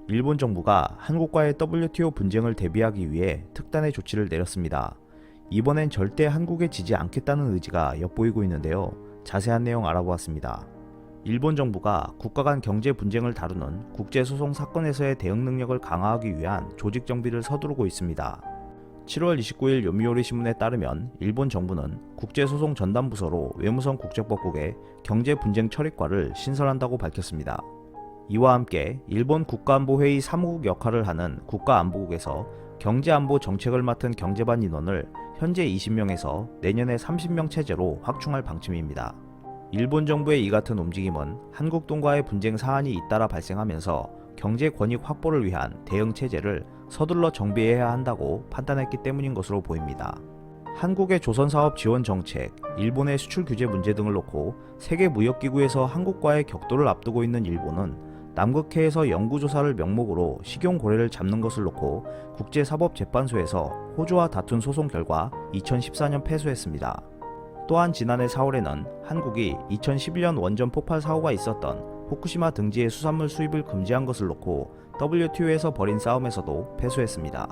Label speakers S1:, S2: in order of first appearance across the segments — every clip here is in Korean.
S1: 일본 정부가 한국과의 WTO 분쟁을 대비하기 위해 특단의 조치를 내렸습니다. 이번엔 절대 한국에 지지 않겠다는 의지가 엿보이고 있는데요. 자세한 내용 알아보았습니다. 일본 정부가 국가 간 경제 분쟁을 다루는 국제소송 사건에서의 대응 능력을 강화하기 위한 조직 정비를 서두르고 있습니다. 7월 29일 요미우리 신문에 따르면 일본 정부는 국제소송 전담부서로 외무성 국제법국에 경제분쟁 처리과를 신설한다고 밝혔습니다. 이와 함께 일본 국가안보회의 사무국 역할을 하는 국가안보국에서 경제안보 정책을 맡은 경제반 인원을 현재 20명에서 내년에 30명 체제로 확충할 방침입니다. 일본 정부의 이 같은 움직임은 한국 등과의 분쟁 사안이 잇따라 발생하면서 경제 권익 확보를 위한 대응 체제를 서둘러 정비해야 한다고 판단했기 때문인 것으로 보입니다. 한국의 조선사업 지원 정책, 일본의 수출 규제 문제 등을 놓고 세계무역기구에서 한국과의 격돌을 앞두고 있는 일본은 남극해에서 연구조사를 명목으로 식용고래를 잡는 것을 놓고 국제사법재판소에서 호주와 다툰 소송 결과 2014년 패소했습니다. 또한 지난해 4월에는 한국이 2011년 원전 폭발 사고가 있었던 후쿠시마 등지의 수산물 수입을 금지한 것을 놓고 WTO에서 벌인 싸움에서도 패소했습니다.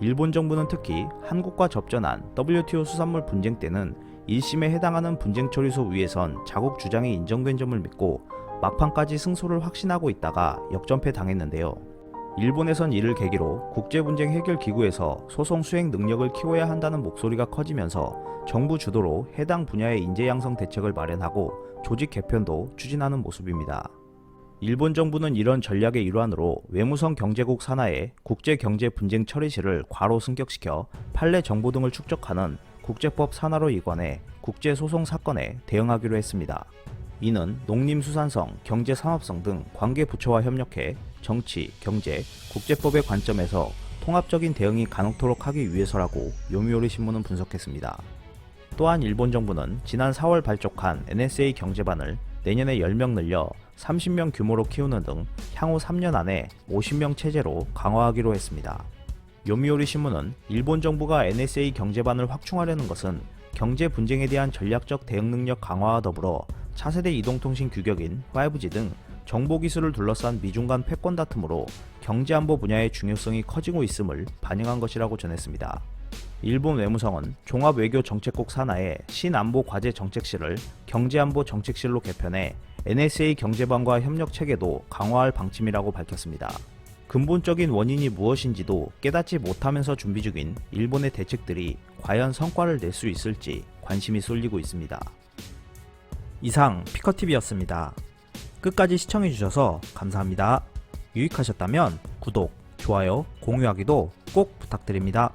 S1: 일본 정부는 특히 한국과 접전한 WTO 수산물 분쟁 때는 1심에 해당하는 분쟁처리소 위에선 자국 주장이 인정된 점을 믿고 막판까지 승소를 확신하고 있다가 역전패 당했는데요. 일본에선 이를 계기로 국제분쟁 해결기구에서 소송 수행 능력을 키워야 한다는 목소리가 커지면서 정부 주도로 해당 분야의 인재 양성 대책을 마련하고 조직 개편도 추진하는 모습입니다. 일본 정부는 이런 전략의 일환으로 외무성 경제국 산하의 국제경제분쟁 처리실을 과로 승격시켜 판례 정보 등을 축적하는 국제법 산하로 이관해 국제소송 사건에 대응하기로 했습니다. 이는 농림수산성, 경제산업성 등 관계부처와 협력해 정치, 경제, 국제법의 관점에서 통합적인 대응이 가능토록 하기 위해서라고 요미우리 신문은 분석했습니다. 또한 일본 정부는 지난 4월 발족한 NSA 경제반을 내년에 10명 늘려 30명 규모로 키우는 등 향후 3년 안에 50명 체제로 강화하기로 했습니다. 요미우리 신문은 일본 정부가 NSA 경제반을 확충하려는 것은 경제 분쟁에 대한 전략적 대응 능력 강화와 더불어 차세대 이동통신 규격인 5G 등 정보기술을 둘러싼 미중 간 패권 다툼으로 경제안보 분야의 중요성이 커지고 있음을 반영한 것이라고 전했습니다. 일본 외무성은 종합외교정책국 산하의 신안보과제정책실을 경제안보정책실로 개편해 NSA 경제반과 협력체계도 강화할 방침이라고 밝혔습니다. 근본적인 원인이 무엇인지도 깨닫지 못하면서 준비 중인 일본의 대책들이 과연 성과를 낼 수 있을지 관심이 쏠리고 있습니다. 이상 피커TV였습니다. 끝까지 시청해주셔서 감사합니다. 유익하셨다면 구독, 좋아요, 공유하기도 꼭 부탁드립니다.